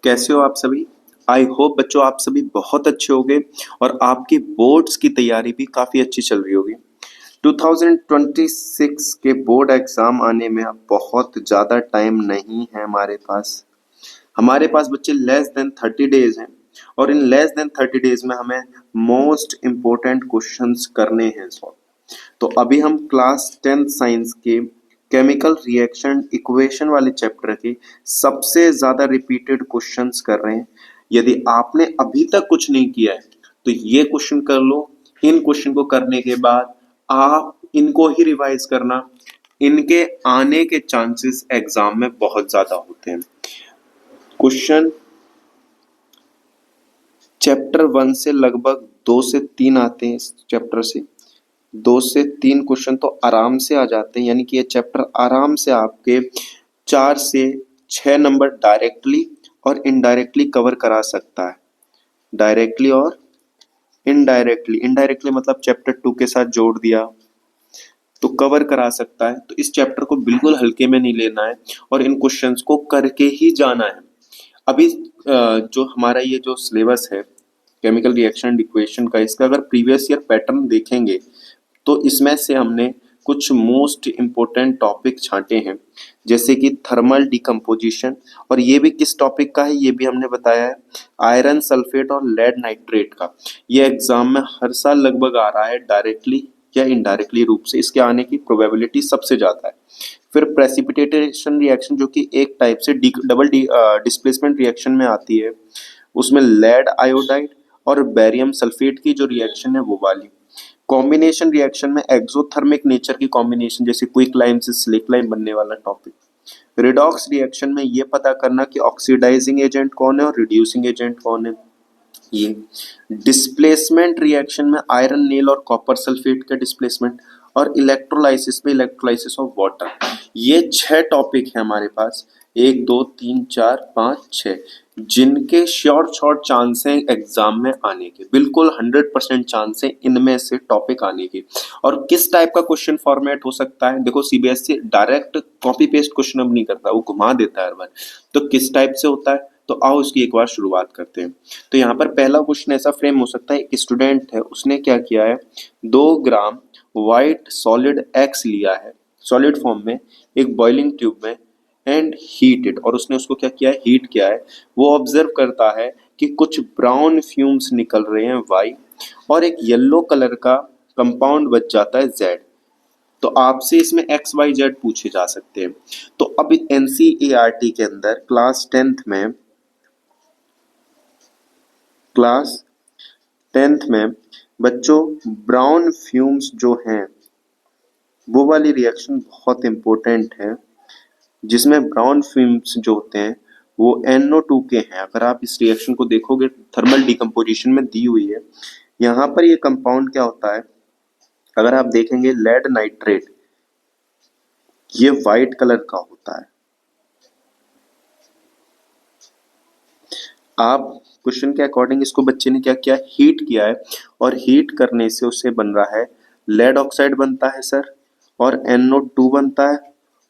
कैसे हो आप सभी। आई होप बच्चों आप सभी बहुत अच्छे होंगे और आपकी बोर्ड्स की तैयारी भी काफी अच्छी चल रही होगी। 2026 के बोर्ड एग्जाम आने में अब बहुत ज्यादा टाइम नहीं है हमारे पास बच्चे लेस देन 30 डेज हैं और इन लेस देन 30 डेज में हमें मोस्ट इम्पोर्टेंट क्वेश्चंस करने हैं सॉल्व। तो अभी हम क्लास 10th साइंस के केमिकल रिएक्शन इक्वेशन वाले चैप्टर के सबसे ज्यादा रिपीटेड क्वेश्चंस कर रहे हैं। यदि आपने अभी तक कुछ नहीं किया है तो ये क्वेश्चन कर लो। इन क्वेश्चन को करने के बाद आप इनको ही रिवाइज करना। इनके आने के चांसेस एग्जाम में बहुत ज्यादा होते हैं। क्वेश्चन चैप्टर 1 से लगभग 2 से 3 आते हैं। इस चैप्टर से 2 से 3 क्वेश्चन तो आराम से आ जाते हैं, यानी कि ये चैप्टर आराम से आपके 4 से 6 नंबर डायरेक्टली और इनडायरेक्टली कवर करा सकता है। डायरेक्टली और इनडायरेक्टली मतलब चैप्टर 2 के साथ जोड़ दिया तो कवर करा सकता है। तो इस चैप्टर को बिल्कुल हल्के में नहीं लेना है और इन क्वेश्चंस को करके ही जाना है। अभी जो हमारा ये जो सिलेबस है केमिकल रिएक्शन इक्वेशन का, इसका अगर प्रीवियस ईयर पैटर्न देखेंगे तो इसमें से हमने कुछ मोस्ट इम्पोर्टेंट टॉपिक छांटे हैं, जैसे कि थर्मल डिकम्पोजिशन। और ये भी किस टॉपिक का है ये भी हमने बताया है, आयरन सल्फेट और लेड नाइट्रेट का। ये एग्जाम में हर साल लगभग आ रहा है डायरेक्टली या इनडायरेक्टली रूप से, इसके आने की प्रोबेबिलिटी सबसे ज्यादा है। फिर प्रेसिपिटेशन रिएक्शन जो कि एक टाइप से डबल डिस्प्लेसमेंट रिएक्शन में आती है, उसमें लेड आयोडाइड और बेरियम सल्फेट की जो रिएक्शन है वो वाली। कॉम्बिनेशन रिएक्शन में एक्सोथर्मिक नेचर की कॉम्बिनेशन जैसे क्विक लाइम से स्लिक लाइम बनने वाला टॉपिक। रिडॉक्स रिएक्शन में ये पता करना कि ऑक्सीडाइजिंग एजेंट कौन है और रिड्यूसिंग एजेंट कौन है। ये डिस्प्लेसमेंट रिएक्शन में आयरन नेल और कॉपर सल्फेट का डिस्प्लेसमेंट, और इलेक्ट्रोलाइसिस में इलेक्ट्रोलाइसिस ऑफ वाटर। ये 6 टॉपिक है हमारे पास, 1 2 3 4 5 6, जिनके शॉर्ट चांस हैं एग्जाम में आने के, बिल्कुल 100% चांस है इनमें से टॉपिक आने के। और किस टाइप का क्वेश्चन फॉर्मेट हो सकता है, देखो CBSE direct copy paste question अब नहीं करता, वो घुमा देता है हर बार। तो किस टाइप से होता है, तो आओ इसकी एक बार शुरुआत करते हैं। तो यहाँ पर पहला क्वेश्चन ऐसा फ्रेम हो सकता है, एक स्टूडेंट है उसने क्या किया है, 2 ग्राम व्हाइट सॉलिड एक्स लिया है सॉलिड फॉर्म में एक बॉइलिंग ट्यूब में एंड हीट इट, और उसने उसको क्या किया है, हीट किया है। वो ऑब्जर्व करता है कि कुछ ब्राउन फ्यूम्स निकल रहे हैं वाई, और एक येलो कलर का कंपाउंड बच जाता है जेड। तो आपसे इसमें एक्स वाई जेड पूछे जा सकते हैं। तो अब एनसीईआरटी के अंदर क्लास टेंथ में बच्चों ब्राउन फ्यूम्स जो हैं वो वाली रिएक्शन बहुत इंपॉर्टेंट है, जिसमें ब्राउन फ्यूम्स जो होते हैं वो NO2 के हैं। अगर आप इस रिएक्शन को देखोगे थर्मल डिकम्पोजिशन में दी हुई है, यहाँ पर ये कंपाउंड क्या होता है, अगर आप देखेंगे लेड नाइट्रेट, ये व्हाइट कलर का होता है। आप क्वेश्चन के अकॉर्डिंग इसको बच्चे ने क्या किया, हीट किया है, और हीट करने से उससे बन रहा है लेड ऑक्साइड बनता है सर, और NO2 बनता है,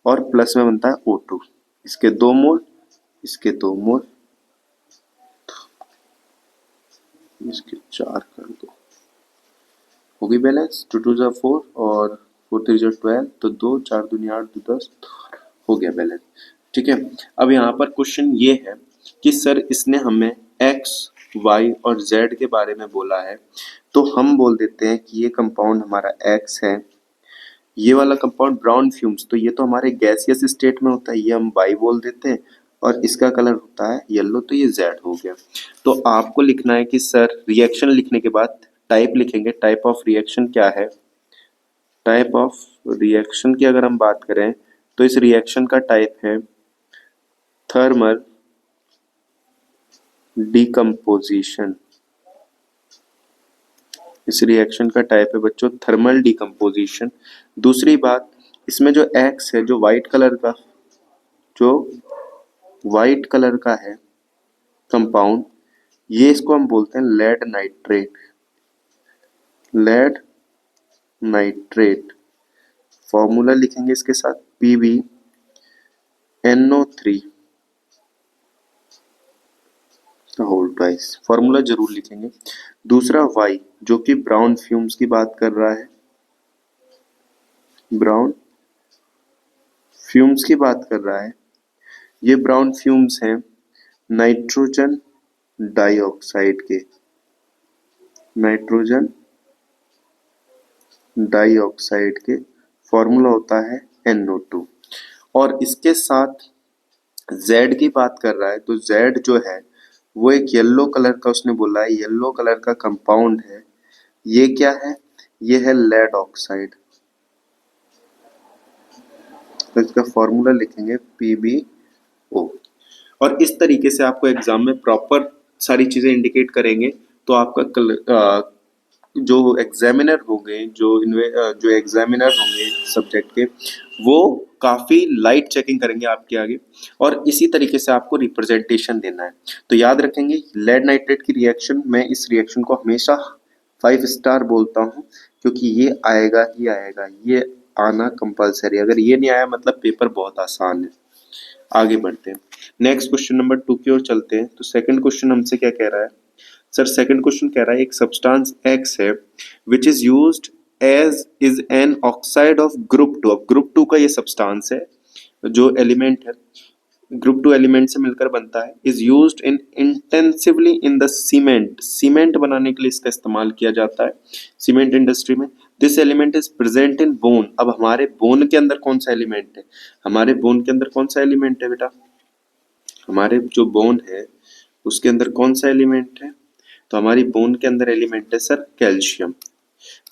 और प्लस में बनता है O2। इसके 2 मोल, इसके 2 मोल, इसके 4 कर दो, होगी बैलेंस। 2 2 4 और 4 3 12, तो 2 4 दूनी 8 2 10, हो गया बैलेंस। ठीक है, अब यहाँ पर क्वेश्चन ये है कि सर इसने हमें एक्स वाई और जेड के बारे में बोला है, तो हम बोल देते हैं कि ये कंपाउंड हमारा एक्स है, ये वाला कंपाउंड ब्राउन फ्यूम्स, तो ये तो हमारे गैसियस स्टेट में होता है, ये हम वाई बोल देते हैं, और इसका कलर होता है येलो, तो ये जेड हो गया। तो आपको लिखना है कि सर रिएक्शन लिखने के बाद टाइप लिखेंगे, टाइप ऑफ रिएक्शन क्या है। टाइप ऑफ रिएक्शन की अगर हम बात करें तो इस रिएक्शन का टाइप है थर्मल डिकम्पोजिशन। इस रिएक्शन का टाइप है बच्चों थर्मल डिकम्पोजिशन। दूसरी बात, इसमें जो एक्स है, जो व्हाइट कलर का है कंपाउंड, ये इसको हम बोलते हैं lead nitrate. Lead nitrate formula लिखेंगे इसके साथ PbNO3। का होल ट्वाइस, फॉर्मूला जरूर लिखेंगे। दूसरा वाई जो कि ब्राउन फ्यूम्स की बात कर रहा है, ब्राउन फ्यूम्स की बात कर रहा है। ये ब्राउन फ्यूम्स हैं नाइट्रोजन डाइऑक्साइड के, नाइट्रोजन डाइऑक्साइड के, फॉर्मूला होता है NO2। और इसके साथ Z की बात कर रहा है, तो Z जो है वो एक येलो कलर का, उसने बोला है येलो कलर का कंपाउंड है। ये क्या है? ये है लेड ऑक्साइड। तो इसका फॉर्मूला लिखेंगे PbO। और इस तरीके से आपको एग्जाम में प्रॉपर सारी चीजें इंडिकेट करेंगे तो आपका जो एग्जामिनर होंगे, जो एग्जामिनर होंगे सब्जेक्ट के, वो काफी लाइट चेकिंग करेंगे आपके आगे। और इसी तरीके से आपको रिप्रेजेंटेशन देना है। तो याद रखेंगे लेड नाइट्रेट की रिएक्शन, मैं इस रिएक्शन को हमेशा 5 स्टार बोलता हूँ क्योंकि ये आएगा ही आएगा, ये आना कंपलसरी। अगर ये नहीं आया मतलब पेपर बहुत आसान है। आगे बढ़ते हैं, नेक्स्ट क्वेश्चन नंबर 2 की ओर चलते हैं। तो सेकंड क्वेश्चन हमसे क्या कह रहा है? सर सेकंड क्वेश्चन कह रहा है एक सब्सटेंस X है which is used as is an oxide of group 2। अब ग्रुप 2 का ये सब्सटेंस है, जो एलिमेंट है ग्रुप 2 एलिमेंट से मिलकर बनता है, is used in intensively in the cement. Cement बनाने के लिए इसका इस्तेमाल किया जाता है सीमेंट इंडस्ट्री में। This element is present in bone. अब हमारे बोन के अंदर कौन सा एलिमेंट है? हमारे बोन के अंदर कौन सा एलिमेंट है बेटा? हमारे जो बोन है उसके अंदर कौन सा एलिमेंट है? तो हमारी बोन के अंदर एलिमेंट है सर कैल्शियम।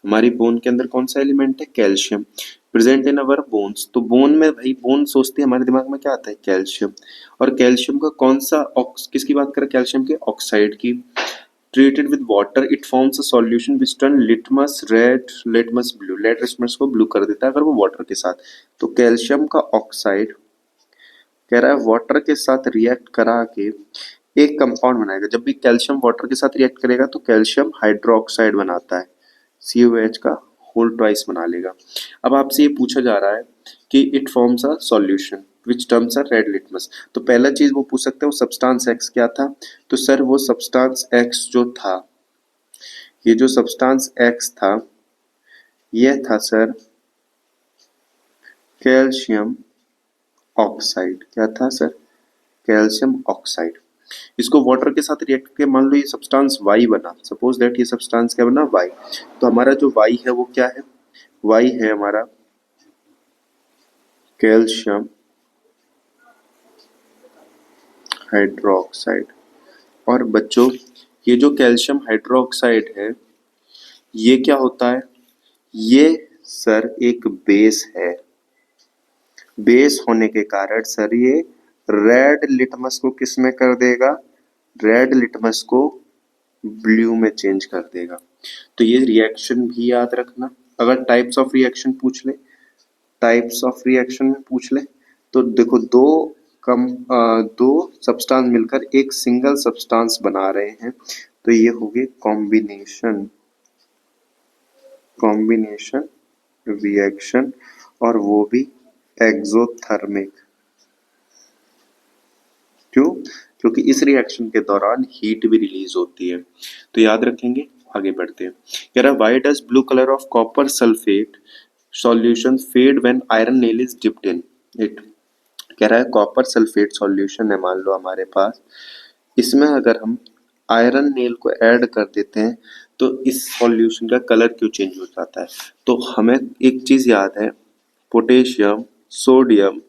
हमारी बोन के अंदर कौन सा एलिमेंट है? Calcium. Present in our bones. तो बोन में भाई, बोन सोचते हैं हमारे दिमाग में क्या आता है? कैल्शियम। और कैल्शियम का कौन सा किसकी बात करें? कैल्शियम के ऑक्साइड की। Treated with water it forms a solution which turn litmus red, litmus blue. Red litmus को ब्लू कर देता है अगर वो वाटर के साथ। तो कैल्शियम का ऑक्साइड कह रहा है वाटर के साथ रिएक्ट करा के एक कंपाउंड बनाएगा। जब भी कैल्शियम वाटर के साथ रिएक्ट करेगा तो कैल्शियम हाइड्रोक्साइड बनाता है, COH का होल ट्वाइस बना लेगा। अब आपसे ये पूछा जा रहा है कि it forms a solution which terms a red litmus. तो पहला चीज वो पूछ सकते हैं वो सब्सटेंस X क्या था? तो सर वो सब्सटेंस X जो था, ये जो सब्सटेंस X था ये था सर कैल्शियम ऑक्साइड। क्या था सर? Calcium oxide. इसको वाटर के साथ रिएक्ट करके मान लो ये सब्सटेंस Y बना। सपोज दैट ये सब्सटेंस क्या बना? Y। तो हमारा जो Y है वो क्या है? Y है हमारा कैल्शियम हाइड्रोक्साइड। और बच्चों ये जो कैल्शियम हाइड्रोक्साइड है ये क्या होता है? ये सर एक बेस है। बेस होने के कारण सर ये रेड लिटमस को किस में कर देगा? रेड लिटमस को ब्लू में चेंज कर देगा। तो ये रिएक्शन भी याद रखना। अगर टाइप्स ऑफ रिएक्शन पूछ ले, टाइप्स ऑफ रिएक्शन में पूछ ले तो देखो दो सब्सटेंस मिलकर एक सिंगल सब्सटेंस बना रहे हैं तो ये हो गए कॉम्बिनेशन, कॉम्बिनेशन रिएक्शन, और वो भी एक्सोथर्मिक। क्यों? क्योंकि इस रिएक्शन के दौरान हीट भी रिलीज होती है। तो याद रखेंगे। आगे बढ़ते हैं। कह रहा है why does blue colour of copper sulphate solution fade when iron nail is dipped in it. कह रहा है कॉपर सल्फेट सॉल्यूशन है मान लो हमारे पास, इसमें अगर हम आयरन नेल को ऐड कर देते हैं तो इस सॉल्यूशन का कलर क्यों चेंज हो जाता है? तो हमें एक चीज याद है, potassium, sodium,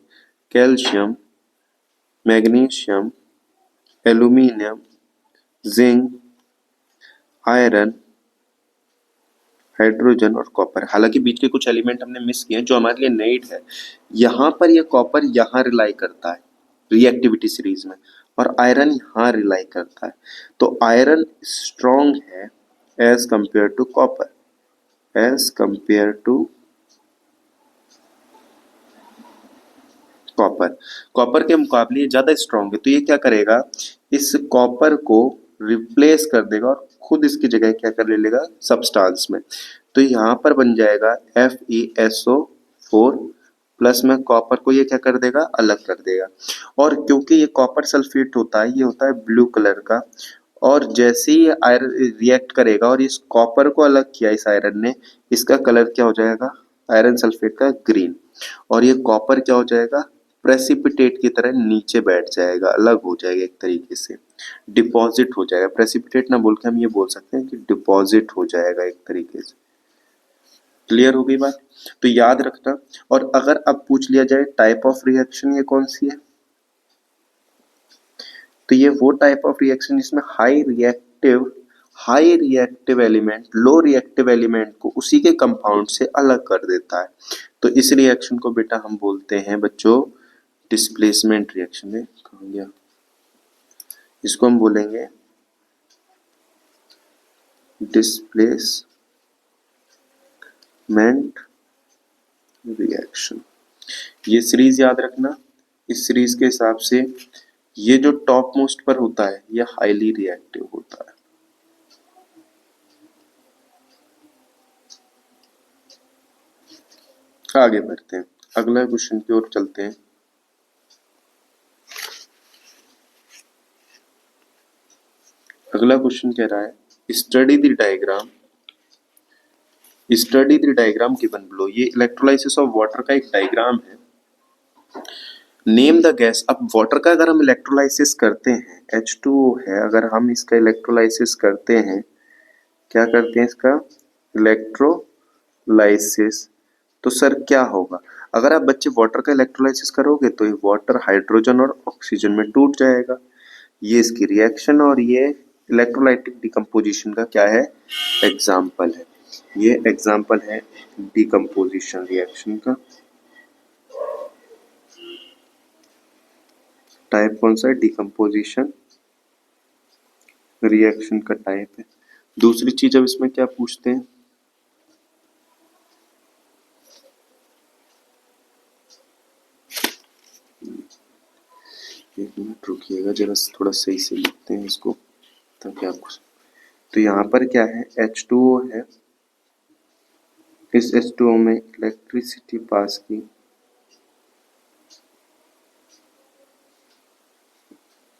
calcium, magnesium, aluminium, zinc, iron, hydrogen और कॉपर। हालांकि बीच के कुछ एलिमेंट हमने मिस किए हैं जो हमारे लिए नीड है। यहाँ पर ये कॉपर यहाँ रिलाई करता है रिएक्टिविटी सीरीज में, और आयरन यहाँ रिलाई करता है। तो आयरन स्ट्रॉन्ग है as compared to copper, as compared to copper. Copper के मुकाबले ज्यादा स्ट्रॉन्ग है तो ये क्या करेगा? इस कॉपर को रिप्लेस कर देगा और खुद इसकी जगह क्या कर ले लेगा? सब्सटेंस में। तो यहाँ पर बन जाएगा FeSO4 प्लस में कॉपर को ये क्या कर देगा, अलग कर देगा। और क्योंकि ये कॉपर सल्फेट होता है, ये होता है ब्लू कलर का, और जैसे ही आयरन रिएक्ट करेगा और इस कॉपर को अलग किया इस आयरन ने, इसका कलर क्या हो जाएगा, आयरन सल्फेट का ग्रीन। और ये कॉपर क्या हो जाएगा, प्रेसिपिटेट की तरह नीचे बैठ जाएगा, अलग हो जाएगा, एक तरीके से डिपॉजिट हो जाएगा। प्रेसिपिटेट ना बोल के हम ये बोल सकते हैं कि डिपॉजिट हो जाएगा एक तरीके से। क्लियर हो गई बात? तो याद रखना। और अगर अब पूछ लिया जाए टाइप ऑफ रिएक्शन ये कौन सी है, तो ये वो टाइप ऑफ रिएक्शन जिसमें high reactive element low reactive element को उसी के कंपाउंड से अलग कर देता है। तो इस रिएक्शन को बेटा हम बोलते हैं बच्चों डिस्प्लेसमेंट रिएक्शन। में कहाँ गया, इसको हम बोलेंगे डिस्प्लेसमेंट रिएक्शन। ये सीरीज याद रखना। इस सीरीज के हिसाब से ये जो टॉप मोस्ट पर होता है ये हाईली रिएक्टिव होता है। आगे बढ़ते हैं, अगला क्वेश्चन की ओर चलते हैं। अगला क्वेश्चन कह रहा है study the diagram given below. ये इलेक्ट्रोलाइसिस ऑफ वाटर का एक डायग्राम है। Name the gas. अब वाटर का अगर हम इलेक्ट्रोलाइसिस करते हैं, H2O है, अगर हम इसका इलेक्ट्रोलाइसिस करते हैं, क्या करते हैं इसका इलेक्ट्रोलाइसिस, तो सर क्या होगा? अगर आप बच्चे वाटर का इलेक्ट्रोलाइसिस करोगे तो ये वाटर हाइड्रोजन और ऑक्सीजन में टूट जाएगा। ये इसकी रिएक्शन और ये इलेक्ट्रोलाइटिक डिकम्पोजिशन का क्या है, एग्जाम्पल है। ये एग्जाम्पल है डिकम्पोजिशन रिएक्शन का। टाइप कौन सा है, डिकम्पोजिशन रिएक्शन का टाइप है। दूसरी चीज अब इसमें क्या पूछते हैं, एक मिनट रुकिएगा जरा, थोड़ा सही से लिखते हैं इसको ताकि आपको। तो यहाँ पर क्या है, H2O है, इस H2O में इलेक्ट्रिसिटी पास की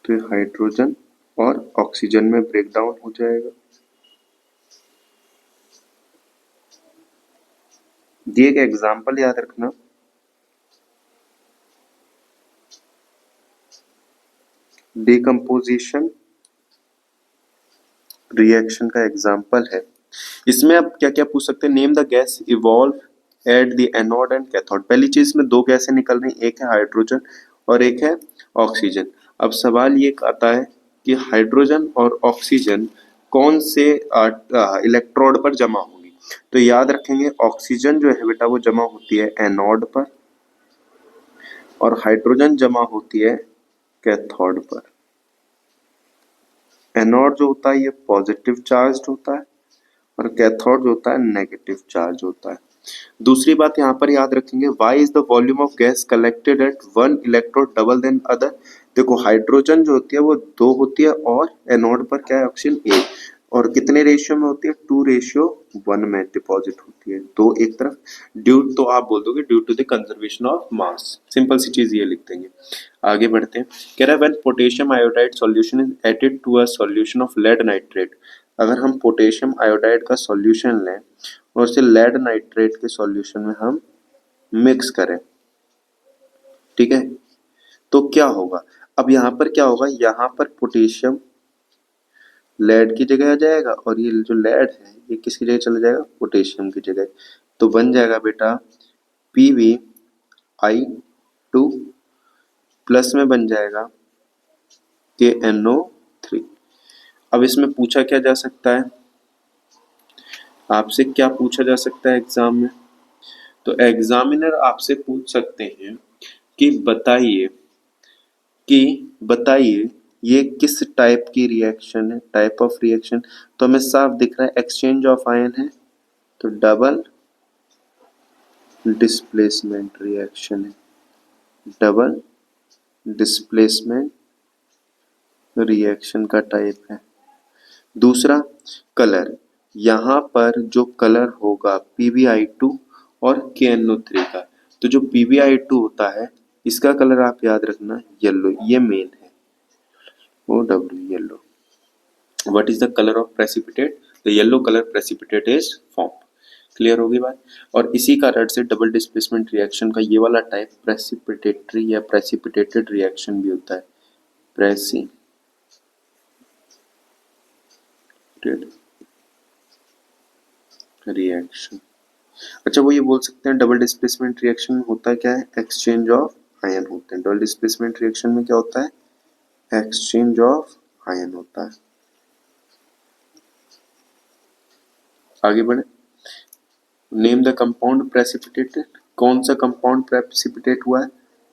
तो हाइड्रोजन और ऑक्सीजन में ब्रेक डाउन हो जाएगा। दिए गए एग्जाम्पल याद रखना। डिकम्पोजिशन रिएक्शन का एग्जाम्पल है। इसमें अब क्या क्या पूछ सकते हैं, name the gas evolve at the anode and cathode. पहली चीज में दो गैसें निकल रही, एक है हाइड्रोजन और एक है ऑक्सीजन। अब सवाल ये आता है कि हाइड्रोजन और ऑक्सीजन कौन से इलेक्ट्रोड पर जमा होंगी। तो याद रखेंगे ऑक्सीजन जो है बेटा वो जमा होती है एनोड पर और हाइड्रोजन जमा होती है कैथोड पर। एनोड जो होता है ये पॉजिटिव चार्ज होता है और कैथोड जो होता है नेगेटिव चार्ज होता है। दूसरी बात यहाँ पर याद रखेंगे, why is the volume of gas collected at one electrode double then other. देखो हाइड्रोजन जो होती है वो 2 होती है और एनोड पर क्या है ऑप्शन ए, और कितने रेशियो में होती है, 2:1 में डिपॉजिट होती है, दो एक तरफ। ड्यू तो आप बोल दोगे due to the conservation of mass, simple सी चीज ये लिख देंगे। आगे बढ़ते हैं, कह रहा है when potassium iodide solution is added to a solution of lead nitrate. अगर हम पोटेशियम आयोडाइड का सॉल्यूशन लें और उसे लेड नाइट्रेट के सॉल्यूशन में हम मिक्स करें, ठीक है, तो क्या होगा? अब यहाँ पर क्या होगा, यहाँ पर पोटेशियम लेड की जगह आ जाएगा और ये जो लेड है ये किसकी जगह चला जाएगा, पोटेशियम की जगह। तो बन जाएगा बेटा PbI2 प्लस में बन जाएगा KNO3। अब इसमें पूछा क्या जा सकता है, आपसे क्या पूछा जा सकता है एग्जाम में? तो एग्जामिनर आपसे पूछ सकते हैं कि बताइए ये किस टाइप की रिएक्शन है, टाइप ऑफ रिएक्शन। तो हमें साफ दिख रहा है एक्सचेंज ऑफ आयन है, तो डबल डिस्प्लेसमेंट रिएक्शन है, डबल डिस्प्लेसमेंट रिएक्शन का टाइप है। दूसरा कलर, यहाँ पर जो कलर होगा PbI2 और KNO3 का, तो जो PbI2 होता है इसका कलर आप याद रखना येलो, ये मेन है, OW yellow. What is the colour of precipitate? The yellow colour precipitate is form. Clear होगी बात। और इसी कारण से डबल डिस्प्लेसमेंट रिएक्शन का ये वाला टाइप प्रेसिपिटेटरी या प्रेसिपिटेटेड रिएक्शन भी होता है, प्रेसिपिटेटेड रिएक्शन। अच्छा, वो ये बोल सकते हैं डबल डिस्प्लेसमेंट रिएक्शन में होता क्या है? एक्सचेंज ऑफ आयन होते हैं। डबल डिस्प्लेसमेंट रिएक्शन में क्या होता है? एक्सचेंज ऑफ आयन होता है। आगे बढ़े। Name the compound precipitated. कौन सा कंपाउंड प्रेसिपिटेट हुआ है?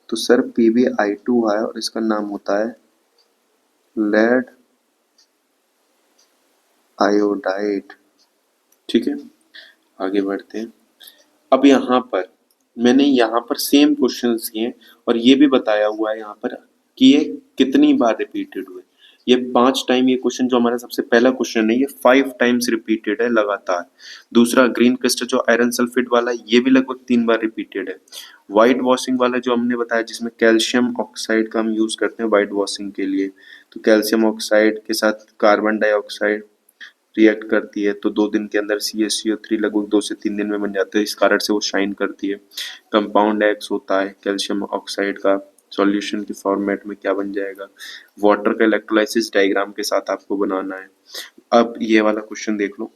तो सर PbI2 हुआ है और इसका नाम होता है लेड आयोडाइड। ठीक है, आगे बढ़ते हैं। अब यहाँ पर मैंने यहाँ पर सेम क्वेश्चंस किए और ये भी बताया हुआ है यहाँ पर कि ये कितनी बार रिपीटेड हुए। ये 5 टाइम, ये क्वेश्चन जो हमारा सबसे पहला क्वेश्चन है ये 5 टाइम्स रिपीटेड है लगातार। दूसरा ग्रीन क्रिस्टल जो आयरन सल्फेट वाला ये भी लगभग 3 बार रिपीटेड है। व्हाइट वॉशिंग वाला जो हमने बताया जिसमें कैल्शियम ऑक्साइड का हम यूज करते हैं व्हाइट वॉशिंग के लिए, तो कैल्शियम ऑक्साइड के साथ कार्बन डाइऑक्साइड रिएक्ट करती है तो 2 दिन के अंदर CaCO3 लगभग 2 से 3 दिन में बन जाते हैं, इस कारण से वो शाइन करती है। कंपाउंड एक्स होता है कैल्शियम ऑक्साइड का, सॉल्यूशन के फॉर्मेट में क्या बन जाएगा? वाटर का इलेक्ट्रोलाइसिस डायग्राम के साथ आपको बनाना है। अब ये वाला क्वेश्चन देख लो।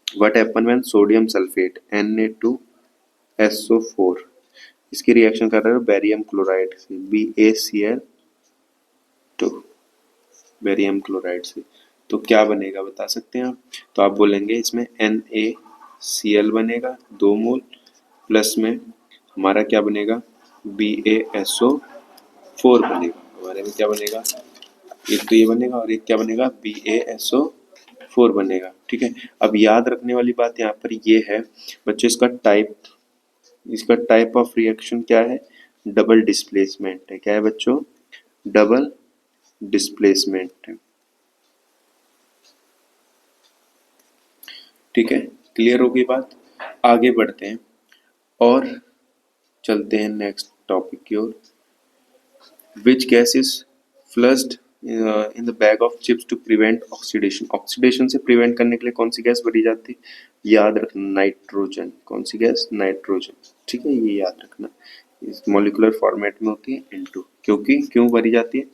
What happen when sodium sulphate Na2SO4 इसकी रिएक्शन कर रहे हो बेरियम क्लोराइड से BaCl2 बेरियम क्लोराइड से, तो क्या बनेगा बता सकते हैं आप? तो आप बोलेंगे इसमें NaCl बनेगा 2 मोल, प्लस में हमारा क्या बनेगा BaSO4 बनेगा। हमारे में क्या बनेगा? एक तो ये बनेगा और एक क्या बनेगा BaSO4 बनेगा। ठीक है, अब याद रखने वाली बात यहाँ पर ये है बच्चों, इसका टाइप ऑफ रिएक्शन क्या है? डबल डिस्प्लेसमेंट है। क्या है बच्चों? डबल डिस्प्लेसमेंट है। ठीक है, क्लियर होगी बात। आगे बढ़ते हैं और चलते हैं नेक्स्ट टॉपिक की ओर। Which gas is flushed in the bag of chips to prevent oxidation. Oxidation से प्रिवेंट करने के लिए कौन सी गैस भरी जाती है? याद रखना नाइट्रोजन। कौन सी गैस? नाइट्रोजन। ठीक है, ये याद रखना। इस मॉलिक्यूलर फॉर्मेट में होती है N2। क्योंकि क्यों भरी जाती है?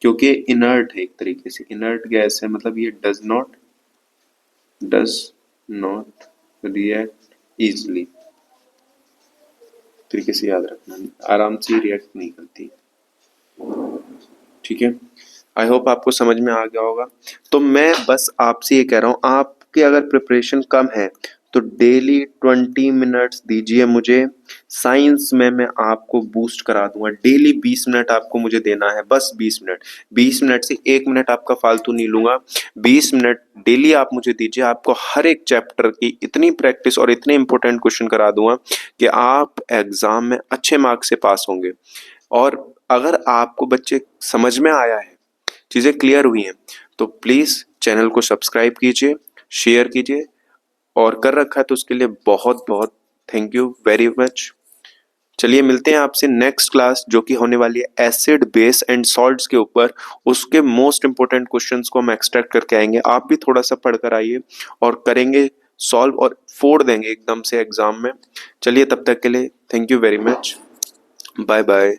क्योंकि इनर्ट है, एक तरीके से इनर्ट गैस है, मतलब ये डज नॉट रिएक्ट इजली, तरीके से याद रखना, आराम से रिएक्ट नहीं करती। ठीक है, आई होप आपको समझ में आ गया होगा। तो मैं बस आपसे ये कह रहा हूँ, आपके अगर प्रिपरेशन कम है तो डेली 20 मिनट्स दीजिए मुझे। साइंस में मैं आपको बूस्ट करा दूंगा। डेली 20 मिनट आपको मुझे देना है, बस 20 मिनट। 20 मिनट से 1 मिनट आपका फालतू नहीं लूंगा। 20 मिनट डेली आप मुझे दीजिए, आपको हर एक चैप्टर की इतनी प्रैक्टिस और इतने इंपॉर्टेंट क्वेश्चन करा दूंगा कि आप एग्जाम में अच्छे मार्क्स से पास होंगे। और अगर आपको बच्चे समझ में आया है, चीजें क्लियर हुई हैं, तो प्लीज चैनल को सब्सक्राइब कीजिए, शेयर कीजिए, और कर रखा है तो उसके लिए बहुत बहुत थैंक यू वेरी मच। चलिए मिलते हैं आपसे नेक्स्ट क्लास जो कि होने वाली है एसिड बेस एंड सॉल्ट्स के ऊपर। उसके मोस्ट इंपोर्टेंट क्वेश्चंस को हम एक्सट्रैक्ट करके आएंगे। आप भी थोड़ा सा पढ़कर आइए और करेंगे सॉल्व और फोड़ देंगे एकदम से एग्जाम में। चलिए तब तक के लिए thank you very much, bye bye.